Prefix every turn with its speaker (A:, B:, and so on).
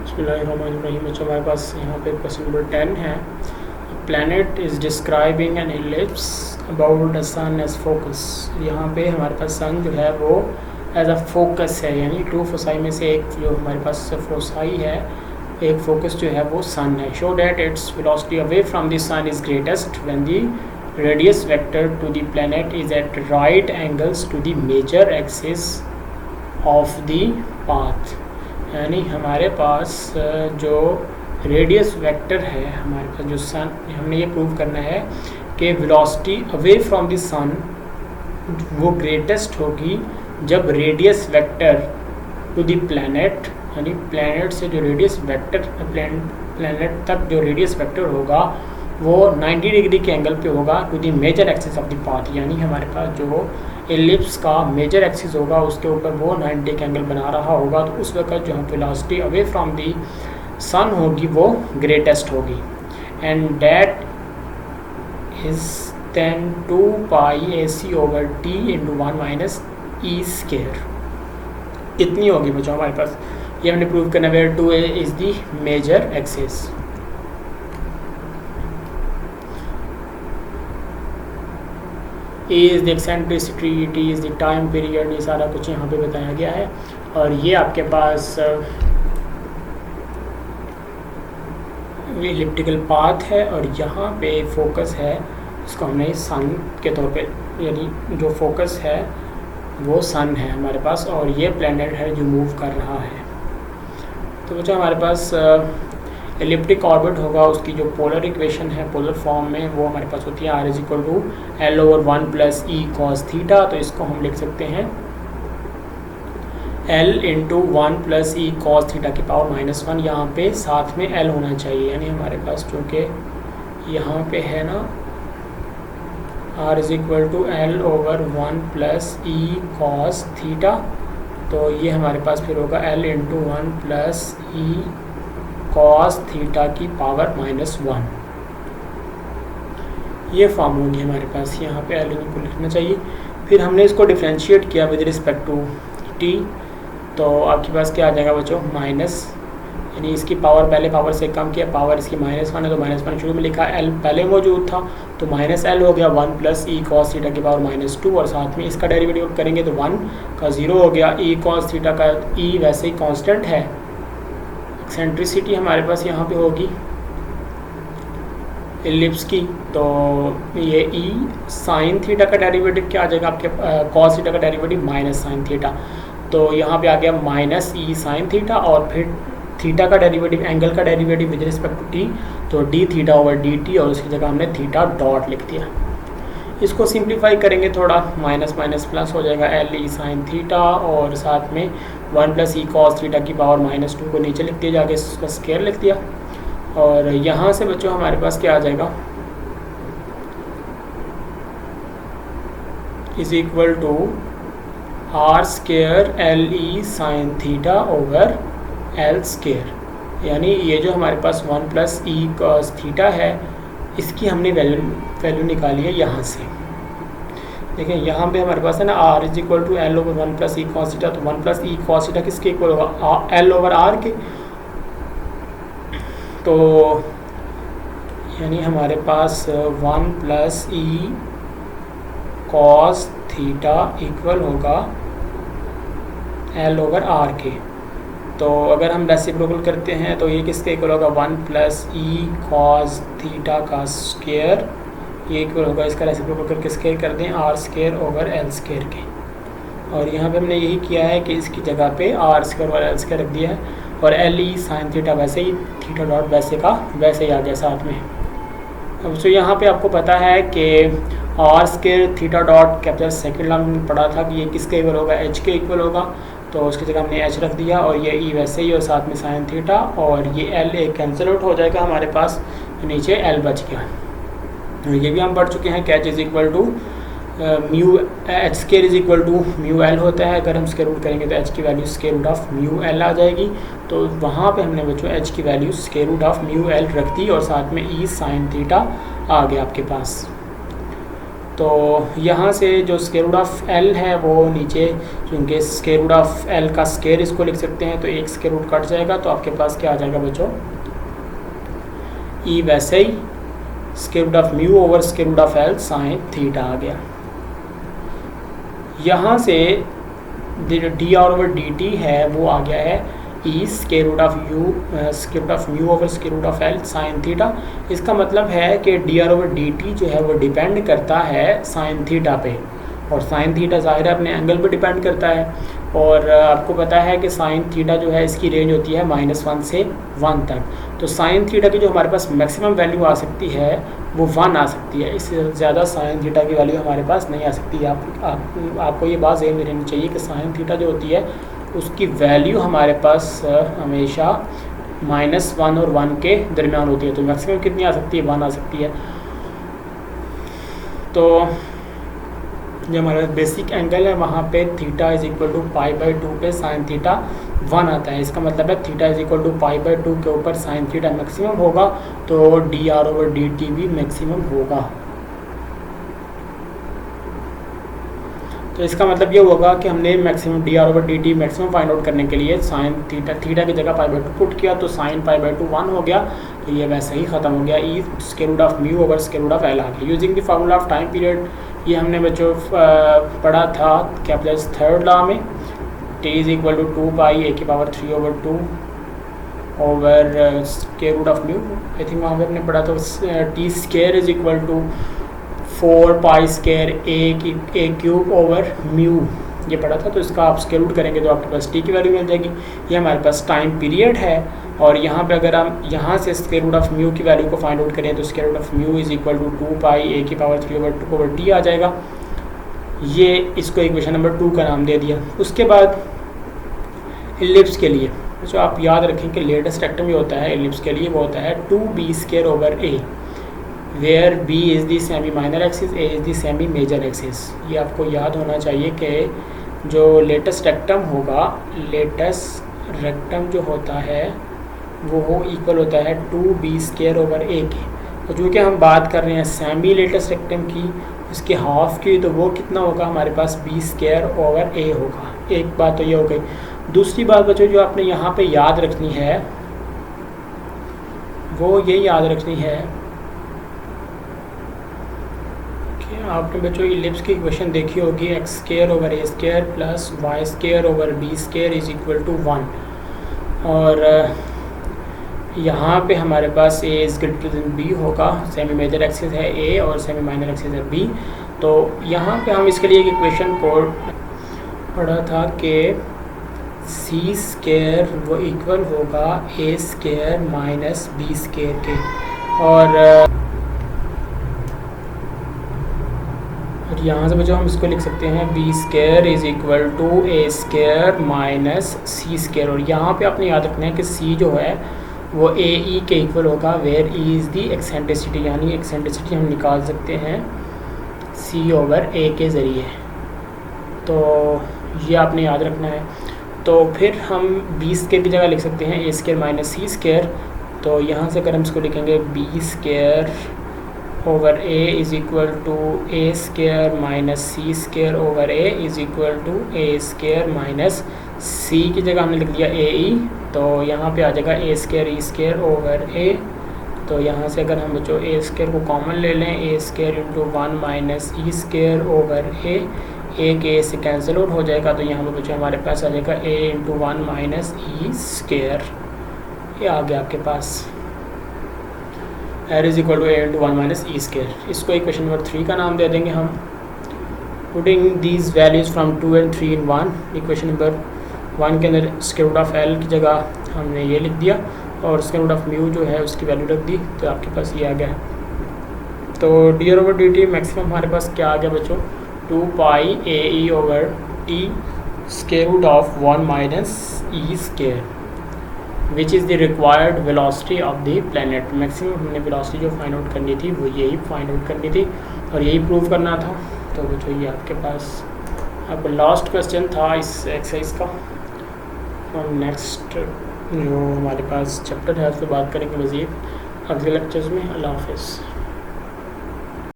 A: बिस्मिल्लाहिर्रहमानिर्रहीम। बच्चों हमारे पास यहाँ पे क्वेश्चन नंबर 10 है। Planet is describing an ellipse about the sun as focus. यहाँ पे हमारे पास सन जो है वो एज अ फोकस है, यानी टू फोसाई में से एक जो हमारे पास फोसाई है, एक फोकस जो है वो सन है। Show that its velocity away from the sun is greatest when the radius vector to the planet is at right angles to the major axis of the path. यानी हमारे पास जो radius vector है, हमारे पास जो सन, हमने ये prove करना है कि velocity away from the sun वो ग्रेटेस्ट होगी जब radius vector to the planet, यानी प्लैनेट से जो रेडियस वेक्टर प्लैनेट तक जो रेडियस वेक्टर होगा वो 90 डिग्री के एंगल पे होगा to the major axis of the path. यानी हमारे पास जो एलिप्स का मेजर एक्सिस होगा उसके ऊपर वो 90 का एंगल बना रहा होगा, तो उस वक्त जो हम velocity away from the sun होगी वो ग्रेटेस्ट होगी। And that is then 2 pi AC over T into 1 minus E square. इतनी होगी बच्चों हमारे पास। ये हमने प्रूव करना है। 2 is the major axis. Is the eccentricity, T is the time period, ये सारा कुछ यहाँ पे बताया गया है। और ये आपके पास एलिप्टिकल पाथ है और यहाँ पे फोकस है, इसको हमने सन के तौर पे, यानी जो फोकस है वो सन है हमारे पास और ये प्लैनेट है जो मूव कर रहा है। तो बच्चों हमारे पास एलिप्टिक ऑर्बिट होगा, उसकी जो पोलर इक्वेशन है पोलर फॉर्म में वो हमारे पास होती है R is equal to L over 1 plus E cos theta. तो इसको हम लिख सकते हैं L into 1 plus E cos theta की पावर -1। यहाँ पे साथ में L होना चाहिए, यानी हमारे पास चूँकि यहाँ पे है ना R is equal to L over 1 plus E cos theta, तो ये हमारे पास फिर होगा L into 1 plus E cos theta की पावर -1। ये फॉर्म होगी हमारे पास। यहाँ पे L को लिखना चाहिए। फिर हमने इसको डिफ्रेंशिएट किया विद रिस्पेक्ट टू T, तो आपके पास क्या आ जाएगा बच्चों माइनस, यानी इसकी पावर पहले पावर से कम किया, पावर इसकी -1 है तो -1 शुरू में लिखा, L पहले मौजूद था तो -L हो गया 1 प्लस E कॉस थीटा की पावर -2 और साथ में इसका डेरिवेटिव करेंगे तो 1 का 0 हो गया। E कॉस थीटा का E वैसे ही कांस्टेंट है। एक्सेंट्रिसिटी हमारे पास यहाँ पे होगी एलिप्स की, तो ये E साइन थीटा का डेरिवेटिव क्या आ जाएगा आपके, कॉस थीटा का डेरिवेटिव माइनस साइन थीटा, तो यहाँ पे आ गया माइनस E साइन थीटा और फिर थीटा का डेरिवेटिव, एंगल का derivative with respect to T, तो D थीटा ओवर DT और उसकी जगह हमने थीटा डॉट लिख दिया। इसको सिंप्लीफाई करेंगे थोड़ा, माइनस माइनस प्लस हो जाएगा L E साइन थीटा और साथ में 1 प्लस E कॉस थीटा की पावर -2 को नीचे लिख दिया, जाके इसका स्केयर लिख दिया। और यहाँ से बच्चों हमारे पास क्या आ जाएगा, is equal to R square L E sine theta over L square. यानी ये जो हमारे पास 1 प्लस E कॉस थीटा है इसकी हमने वैल्यू निकाली है यहाँ से। देखिए यहाँ पे हमारे पास है ना R is equal to L over 1 plus E cos theta, तो 1 प्लस E कॉस थीटा किसके इक्वल होगा, L ओवर R के। तो यानी हमारे पास 1 plus E cos theta equal होगा L ओवर R के। तो अगर हम रेसिप्रोकल करते हैं तो ये किसके इक्वल होगा, 1 प्लस E कॉस थीटा का स्क्वायर, ये इक्वल होगा, इसका रेसिप्रोकल करके स्क्वायर कर दें R square over L square के। और यहाँ पे हमने यही किया है कि इसकी जगह पे R square over L square रख दिया है और L E साइन थीटा वैसे ही, थीटा डॉट वैसे का वैसे ही आ गया साथ में। अब तो यहाँ पे आपको पता है कि R square theta dot capital second law में पढ़ा था कि ये किसके इक्वल होगा, H के इक्वल होगा, तो उसकी जगह हमने H रख दिया और ये E वैसे ही और साथ में साइन थीटा और ये L एक कैंसिल आउट हो जाएगा हमारे पास, नीचे L बच गया। ये भी हम पढ़ चुके हैं कि H is equal to mu, H square is equal to mu L होता है। अगर हम स्क्वायर रूट करेंगे तो H की value square root of mu L आ जाएगी, तो वहाँ पे हमने बच्चों H की value square root of mu L रख दी और साथ में E साइन थीटा आ गया आपके पास। तो यहाँ से जो स्क्वायर रूट ऑफ एल है वो नीचे, क्योंकि स्क्वायर रूट ऑफ एल का स्क्वायर इसको लिख सकते हैं, तो एक स्क्वायर रूट कट जाएगा, तो आपके पास क्या आ जाएगा बच्चों, ई वैसे ही square root of mu over square root of L sine theta आ गया। यहाँ से D are over D T है वो आ गया है E square root of U square root of mu over square root of L sine theta. इसका मतलब है कि D are over D T जो है वो डिपेंड करता है साइन थीटा पे, और साइन थीटा ज़ाहिर है अपने एंगल पे डिपेंड करता है, और आपको पता है कि साइन थीटा जो है इसकी रेंज होती है -1 से 1 तक। तो साइन थीटा की जो हमारे पास मैक्सिमम वैल्यू आ सकती है वो 1 आ सकती है, इससे ज़्यादा साइन थीटा की वैल्यू हमारे पास नहीं आ सकती। आपको ये बात ज़हन में रहनी चाहिए कि साइन थीटा जो होती है उसकी वैल्यू हमारे पास हमेशा -1 और 1 के दरमियान होती है। तो मैक्सिमम कितनी आ सकती है, 1 आ सकती है। तो जो हमारा बेसिक एंगल है वहाँ पे थीटा इज इक्वल टू π/2 पे साइन थीटा 1 आता है। इसका मतलब है थीटा इज इक्वल टू π/2 के ऊपर साइन थीटा मैक्सिमम होगा, तो d are over D T भी मैक्सिमम होगा। तो इसका मतलब ये होगा कि हमने maximum D R over D t maximum find out करने के लिए साइन थीटा की जगह π/2 पुट किया, तो साइन π/2 1 हो गया, तो ये वैसे ही ख़त्म हो गया। E square root of mu over square root of L आ गया। Using the formula of time period, ये हमने बच्चों पढ़ा था कैपिटल थर्ड लॉ में, T is equal to 2π(a⁴(3/2) over square root of mu. I think वहाँ पे हमने पढ़ा था T square is equal to 4π² a³ over mu, ये पढ़ा था। तो इसका आप स्क्वायर रूट करेंगे तो आपके पास टी की वैल्यू मिल जाएगी। ये हमारे पास टाइम पीरियड है, और यहाँ पे अगर हम यहाँ से स्क्वायर रूट ऑफ म्यू की वैल्यू को फाइंड आउट करें तो square root of mu is equal to 2π(a⁴(3/2) over T आ जाएगा। ये इसको इक्वेशन नंबर 2 का नाम दे दिया। उसके बाद इलिप्स के लिए जो आप याद रखें कि लेटेस्ट रेक्टम जो होता है इलिप्स के लिए वो होता है 2b² over a, where b is the semi minor axis, a is the semi major axis. ये आपको याद होना चाहिए कि जो लेटेस्ट रेक्टम होगा, लेटेस्ट रेक्टम जो होता है वो इक्वल होता है 2b² ओवर a के। तो चूँकि हम बात कर रहे हैं सेमी लेटेस्ट रेक्टम की, उसके हाफ की, तो वो कितना होगा हमारे पास b² ओवर a होगा। एक बात तो ये हो गई। दूसरी बात बच्चों जो आपने यहाँ पे याद रखनी है वो ये याद रखनी है कि आपने बच्चों इलिप्स की इक्वेशन देखी होगी, x² over a² plus y² over b² is equal to 1, और यहाँ पे हमारे पास a is greater than b होगा। सेमी मेजर एक्सिस है a और सेमी माइनर एक्सिस है b। तो यहाँ पे हम इसके लिए एक इक्वेशन को पढ़ा था कि c² वो इक्वल होगा a² माइनस b² के, और यहाँ से बच्चों हम इसको लिख सकते हैं b² is equal to a² minus c²। और यहाँ पे आपने याद रखना है कि c जो है वो ए ई के इक्वल होगा, where e is the eccentricity, यानी एक्सेंट्रिसिटी हम निकाल सकते हैं c ओवर a के ज़रिए। तो ये आपने याद रखना है। तो फिर हम b² की जगह लिख सकते हैं a² माइनस c²। तो यहाँ से अगर हम इसको लिखेंगे b² over a is equal to a² minus c² over a is equal to a² minus c की जगह हमने लिख दिया a e, तो यहाँ पे आ जाएगा a² e² ओवर a। तो यहाँ से अगर हम बच्चों a² को कॉमन ले लें, a² into 1 minus e² over a, एक a से कैंसिल आउट हो जाएगा, तो यहाँ पे बच्चों हमारे पास आ जाएगा a इंटू 1 माइनस e²। ये आ गया आपके पास r is equal to a into 1 minus e²। इसको इक्वेशन नंबर 3 का नाम दे देंगे हम। Putting these values from 2 and 3 in 1, equation number 1 के अंदर स्क्वायर रूट ऑफ l की जगह हमने ये लिख दिया, और स्क्वायर रूट ऑफ म्यू जो है उसकी वैल्यू रख दी, तो आपके पास ये आ गया। तो d are over D t maximum हमारे पास क्या आ गया बच्चों, 2π(a⁴e) over t square root of 1 minus e², which is the required velocity of the planet. Maximum हमने वेलोसिटी जो फाइंड आउट करनी थी वो यही फाइंड आउट करनी थी और यही प्रूव करना था। तो बच्चों ये आपके पास आपका लास्ट क्वेश्चन था इस एक्सरसाइज का। हम नेक्स्ट जो हमारे पास चैप्टर है उस पर बात करेंगे मज़ीद अगले लेक्चर्स में। अल्लाह हाफ़िज़।